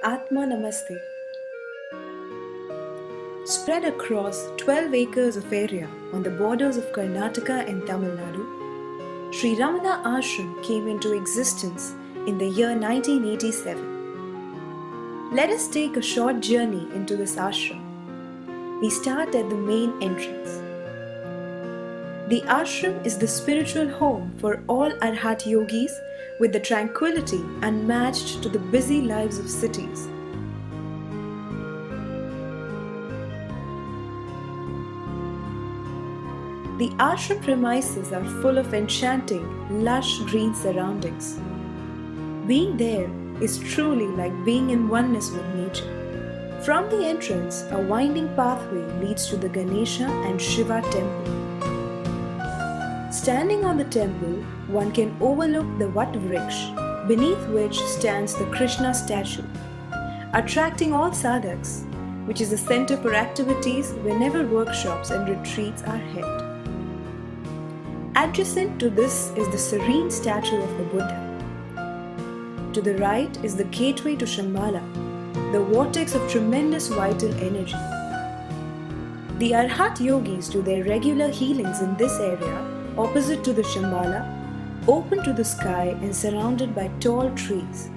Atma Namaste. Spread across 12 acres of area on the borders of Karnataka and Tamil Nadu, Sri Ramana Ashram came into existence in the year 1987. Let us take a short journey into this ashram. We start at the main entrance. The ashram is the spiritual home for all Arhat yogis with the tranquility unmatched to the busy lives of cities. The ashram premises are full of enchanting, lush green surroundings. Being there is truly like being in oneness with nature. From the entrance, a winding pathway leads to the Ganesha and Shiva temple. Standing on the temple, one can overlook the Vatvriksha, beneath which stands the Krishna statue, attracting all sadhaks, which is a center for activities whenever workshops and retreats are held. Adjacent to this is the serene statue of the Buddha. To the right is the gateway to Shambhala, the vortex of tremendous vital energy. The Arhat yogis do their regular healings in this area, opposite to the Shambhala, open to the sky and surrounded by tall trees.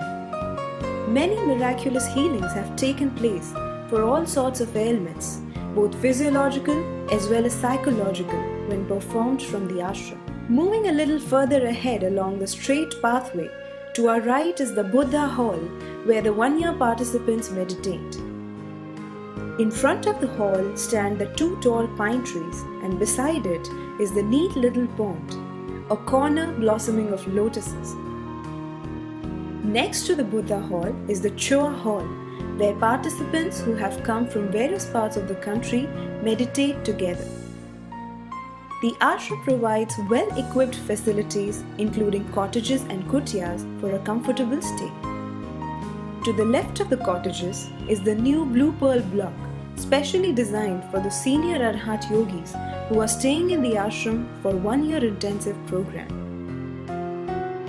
Many miraculous healings have taken place for all sorts of ailments, both physiological as well as psychological, when performed from the ashram. Moving a little further ahead along the straight pathway, to our right is the Buddha Hall, where the 1-year participants meditate. In front of the hall stand the 2 tall pine trees, and beside it is the neat little pond, a corner blossoming of lotuses. Next to the Buddha Hall is the Choa Hall, where participants who have come from various parts of the country meditate together. The ashram provides well-equipped facilities including cottages and kutyas for a comfortable stay. To the left of the cottages is the new Blue Pearl block, specially designed for the senior Arhat yogis who are staying in the ashram for 1-year intensive program.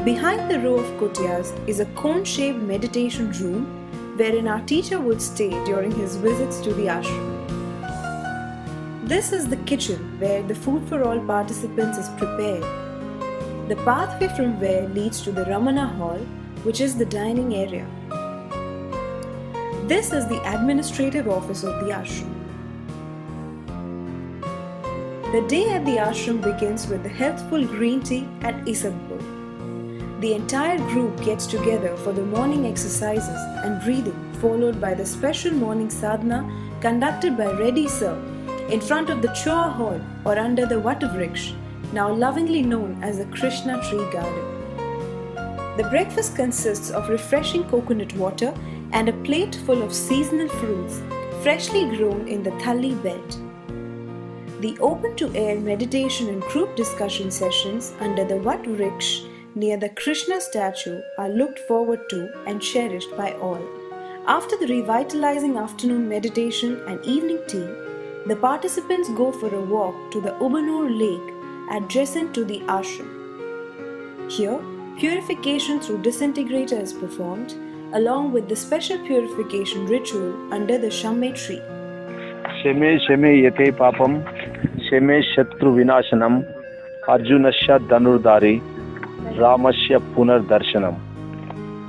Behind the row of kutyas is a cone-shaped meditation room wherein our teacher would stay during his visits to the ashram. This is the kitchen where the food for all participants is prepared. The pathway from where leads to the Ramana Hall, which is the dining area. This is the administrative office of the ashram. The day at the ashram begins with the healthful green tea at Isabpur. The entire group gets together for the morning exercises and breathing, followed by the special morning sadhana conducted by Reddy Sir in front of the Choa Hall or under the Vatvriksha, now lovingly known as the Krishna Tree Garden. The breakfast consists of refreshing coconut water and a plate full of seasonal fruits freshly grown in the Thalli belt. The open-to-air meditation and group discussion sessions under the Vatvriksha near the Krishna statue are looked forward to and cherished by all. After the revitalizing afternoon meditation and evening tea, the participants go for a walk to the Ubanur lake adjacent to the ashram. Here, purification through disintegrator is performed, along with the special purification ritual under the Shamme tree. Sheme Sheme Yate Papam, Sheme Shatru Vinashanam, Arjunasya Dhanurdari, Ramasya Punar Darshanam.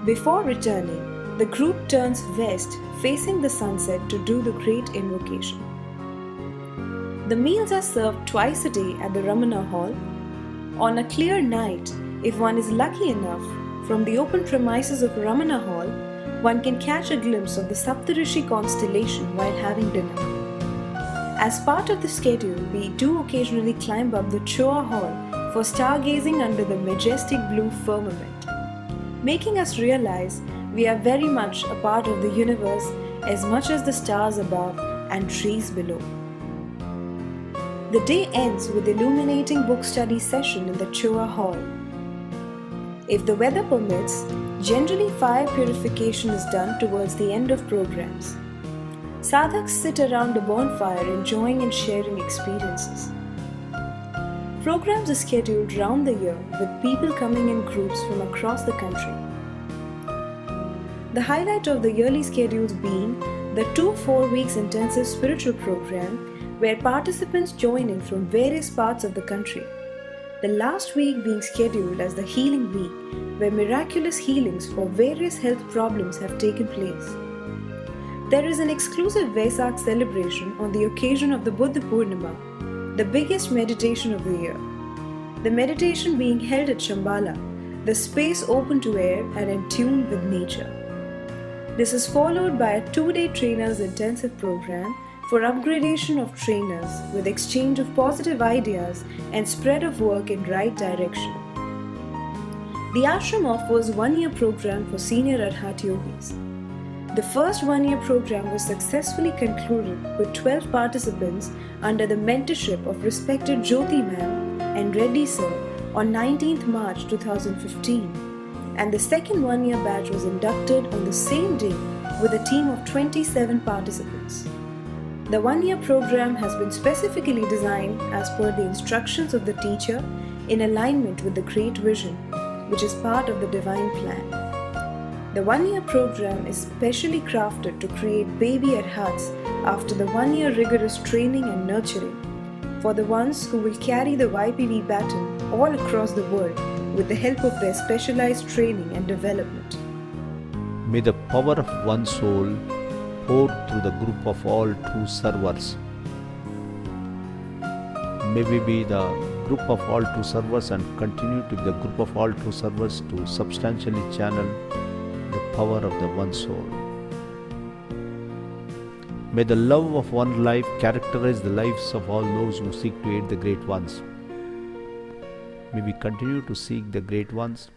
Before returning, the group turns west facing the sunset to do the great invocation. The meals are served twice a day at the Ramana Hall. On a clear night, if one is lucky enough, from the open premises of Ramana Hall, one can catch a glimpse of the Saptarishi constellation while having dinner. As part of the schedule, we do occasionally climb up the Choa Hall for stargazing under the majestic blue firmament, making us realize we are very much a part of the universe as much as the stars above and trees below. The day ends with illuminating book study session in the Choa Hall. If the weather permits, generally fire purification is done towards the end of programs. Sadhaks sit around the bonfire enjoying and sharing experiences. Programs are scheduled round the year with people coming in groups from across the country. The highlight of the yearly schedules being the 2 4 weeks intensive spiritual program where participants join in from various parts of the country. The last week being scheduled as the Healing Week, where miraculous healings for various health problems have taken place. There is an exclusive Vesak celebration on the occasion of the Buddha Purnima, the biggest meditation of the year. The meditation being held at Shambhala, the space open to air and in tune with nature. This is followed by a 2-day trainers intensive program for upgradation of trainers with exchange of positive ideas and spread of work in right direction. The ashram offers 1-year program for senior Arhat yogis. The first 1-year program was successfully concluded with 12 participants under the mentorship of respected Jyoti ma'am and Reddy sir on 19th March 2015, and the second 1-year batch was inducted on the same day with a team of 27 participants. The 1-year program has been specifically designed as per the instructions of the teacher in alignment with the Great Vision, which is part of the Divine Plan. The 1-year program is specially crafted to create baby arhats after the 1-year rigorous training and nurturing for the ones who will carry the YPV baton all across the world with the help of their specialized training and development. May the power of one soul pour through the group of all true servers. May we be the group of all true servers and continue to be the group of all true servers to substantially channel the power of the one soul. May the love of one life characterize the lives of all those who seek to aid the great ones. May we continue to seek the great ones.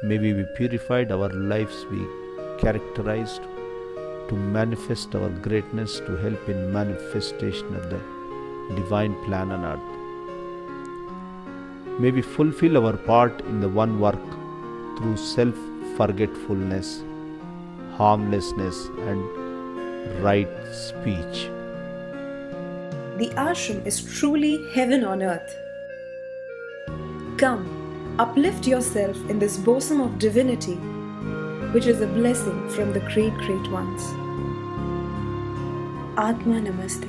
May we be purified, our lives be characterized to manifest our greatness, to help in manifestation of the divine plan on earth. May we fulfill our part in the one work through self-forgetfulness, harmlessness and right speech. The ashram is truly heaven on earth. Come, uplift yourself in this bosom of divinity, which is a blessing from the great, great ones. Atma Namaste.